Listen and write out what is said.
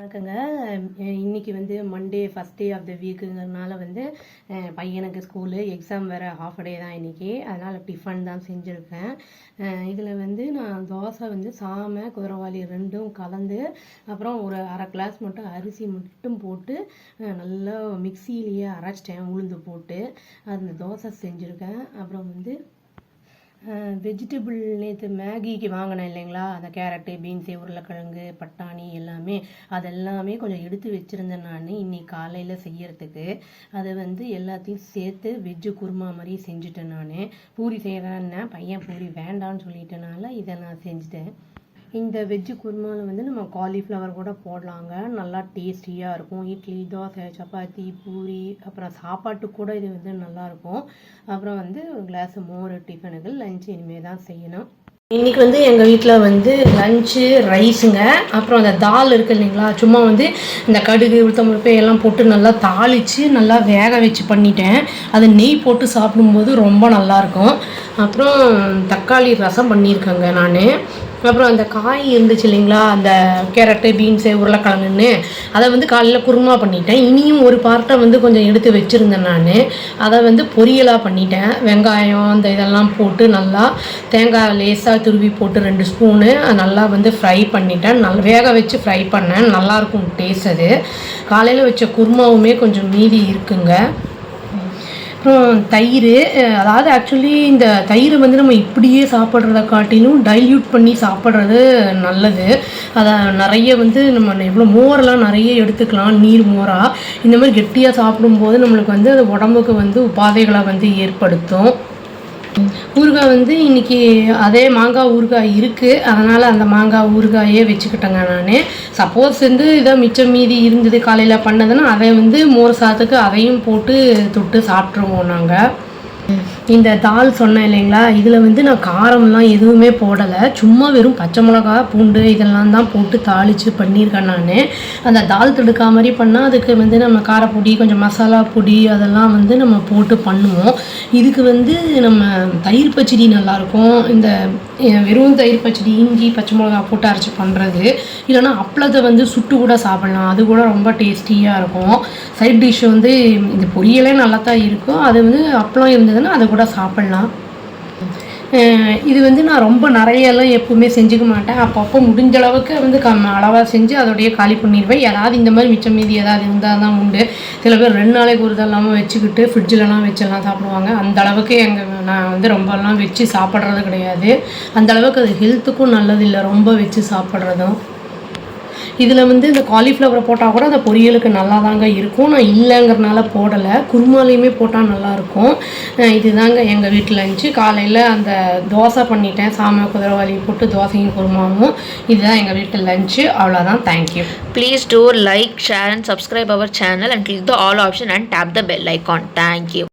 வணக்கங்க. இன்னைக்கு வந்து Monday first day of the வீக்குங்கிறதுனால வந்து பையனுக்கு ஸ்கூலு எக்ஸாம் வேறு ஹாஃப் டே தான் இன்றைக்கி. அதனால் டிஃபன் தான் செஞ்சுருக்கேன். இதில் வந்து நான் தோசை வந்து சாமை குதிரைவாலி ரெண்டும் கலந்து அப்புறம் ஒரு அரை கிளாஸ் மட்டும் அரிசி மட்டும் போட்டு நல்லா மிக்சியிலேயே அரைச்சிட்டேன் உளுந்து போட்டு. அந்த தோசை செஞ்சுருக்கேன். அப்புறம் வந்து வெஜிடபிள் நேற்று மேகிக்கு வாங்கினேன் இல்லைங்களா, அந்த கேரட்டு பீன்ஸு உருளைக்கிழங்கு பட்டாணி எல்லாமே அதெல்லாமே கொஞ்சம் எடுத்து வச்சுருந்தேன் நான் இன்னைக்கு காலையில் செய்யறதுக்கு. அதை வந்து எல்லாத்தையும் சேர்த்து வெஜ்ஜு குருமா மாதிரி செஞ்சுட்டேன். நான் பூரி செய்கிறேன்னா பையன் பூரி வேண்டான்னு சொல்லிட்டனால இதை நான் செஞ்சுட்டேன். இந்த வெஜ்ஜு குருமாவில் வந்து நம்ம காலிஃப்ளவர் கூட போடலாங்க, நல்லா டேஸ்டியாக இருக்கும். இட்லி தோசை சப்பாத்தி பூரி அப்புறம் சாப்பாட்டுக்கு கூட இது வந்து நல்லாயிருக்கும். அப்புறம் வந்து ஒரு கிளாஸ் மோர் டிஃபனுக்கு லஞ்சு இனிமேல் தான் செய்யணும். இன்றைக்கி வந்து எங்கள் வீட்டில் வந்து லஞ்சு ரைஸுங்க. அப்புறம் அந்த தால் இருக்குது இல்லைங்களா, சும்மா வந்து இந்த கடுகு உளுத்தம்பருப்பு எல்லாம் போட்டு நல்லா தாளித்து நல்லா வேக வச்சு பண்ணிட்டேன். அது நெய் போட்டு சாப்பிடும்போது ரொம்ப நல்லாயிருக்கும். அப்புறம் தக்காளி ரசம் பண்ணியிருக்கேங்க நான். அப்புறம் அந்த காய் இருந்துச்சு இல்லைங்களா, அந்த கேரட்டு பீன்ஸு உருளைக்கிழங்குன்னு அதை வந்து காலையில் குருமா பண்ணிட்டேன். இனியும் ஒரு பார்ட்டை வந்து கொஞ்சம் எடுத்து வச்சுருந்தேன் நான். அதை வந்து பொரியலாக பண்ணிட்டேன். வெங்காயம் அந்த இதெல்லாம் போட்டு நல்லா தேங்காய் லேசாக துருவி போட்டு 2 ஸ்பூனு நல்லா வந்து ஃப்ரை பண்ணிட்டேன். நல்லா வேக வச்சு ஃப்ரை பண்ணேன். நல்லாயிருக்கும் டேஸ்ட். அது காலையில் வச்ச குருமாவுமே கொஞ்சம் மீதி இருக்குங்க. அப்புறம் தயிர், அதாவது ஆக்சுவலி இந்த தயிர் வந்து நம்ம இப்படியே சாப்பிட்றத காட்டிலும் டைல்யூட் பண்ணி சாப்பிட்றது நல்லது. அதை நிறைய வந்து நம்ம எவ்வளோ மோரெலாம் நிறைய எடுத்துக்கலாம், நீர் மோராக. இந்த மாதிரி கெட்டியாக சாப்பிடும்போது நம்மளுக்கு வந்து அது உடம்புக்கு வந்து உபாதைகளை வந்து ஏற்படுத்தும். ஊறுகாய் வந்து இன்றைக்கி அதே மாங்காய் ஊறுகாய் இருக்குது, அதனால் அந்த மாங்காய் ஊறுகாயே வச்சுக்கிட்டேங்க நான். சப்போஸ் வந்து இதை மிச்சம் மீதி இருந்தது காலையில் பண்ணதுன்னா அதை வந்து மோர் சாதத்துக்கு அதையும் போட்டு தொட்டு சாப்பிட்ருவோம் நாங்கள். இந்த தால் சொன்னேன் இல்லைங்களா, இதில் வந்து நான் காரம்லாம் எதுவுமே போடலை, சும்மா வெறும் பச்சை மிளகா பூண்டு இதெல்லாம் தான் போட்டு தாளித்து பண்ணியிருக்கேன் நான். அந்த தால் தடுக்கா மாதிரி பண்ணால் அதுக்கு வந்து நம்ம காரப்பொடி கொஞ்சம் மசாலா பொடி அதெல்லாம் வந்து நம்ம போட்டு பண்ணுவோம். இதுக்கு வந்து நம்ம தயிர் பச்சடி நல்லாயிருக்கும். இந்த வெறும் தயிர் பச்சடி இஞ்சி பச்சை மிளகா போட்டு அரைச்சி பண்ணுறது, இல்லைனா அப்பளத்தை வந்து சுட்டு கூட சாப்பிட்லாம், அது கூட ரொம்ப டேஸ்டியாக இருக்கும். சைட் டிஷ் வந்து இந்த பொரியலே நல்லா தான் இருக்கும், அது வந்து அப்பளம் இருந்ததுன்னா அதை கூட சாப்பிட்லாம். இது வந்து நான் ரொம்ப நிறையெல்லாம் எப்பவுமே செஞ்சுக்க மாட்டேன். அப்பப்போ முடிஞ்ச அளவுக்கு வந்து அளவாக செஞ்சு அதோடைய காலி பண்ணிடுவேன். ஏதாவது இந்த மாதிரி மிச்சம் மீதி ஏதாவது இருந்தால் தான் உண்டு. சில பேர் 2 நாளைக்கு ஒரு இல்லாமல் வச்சுக்கிட்டு ஃப்ரிட்ஜிலலாம் வச்செல்லாம் சாப்பிடுவாங்க. அந்த அளவுக்கு நான் வந்து ரொம்பலாம் வச்சு சாப்பிட்றது கிடையாது. அந்த அளவுக்கு அது ஹெல்த்துக்கும் நல்லதில்லை ரொம்ப வச்சு சாப்பிட்றதும். இதில் வந்து இந்த காலிஃப்ளவரை போட்டால் கூட அந்த பொரியலுக்கு நல்லா தாங்க இருக்கும். நான் இல்லைங்கிறனால போடலை, குருமாலையுமே போட்டால் நல்லாயிருக்கும். இதுதாங்க எங்கள் வீட்டில் லஞ்சு. காலையில் அந்த தோசை பண்ணிட்டேன், சாமை குதிரைவாலி போட்டு தோசையும் குருமாவும். இதுதான் எங்கள் வீட்டில் லஞ்சு. அவ்வளோதான். Thank you. Please do like, share and subscribe our channel and click the all option and tap the bell icon. Thank you.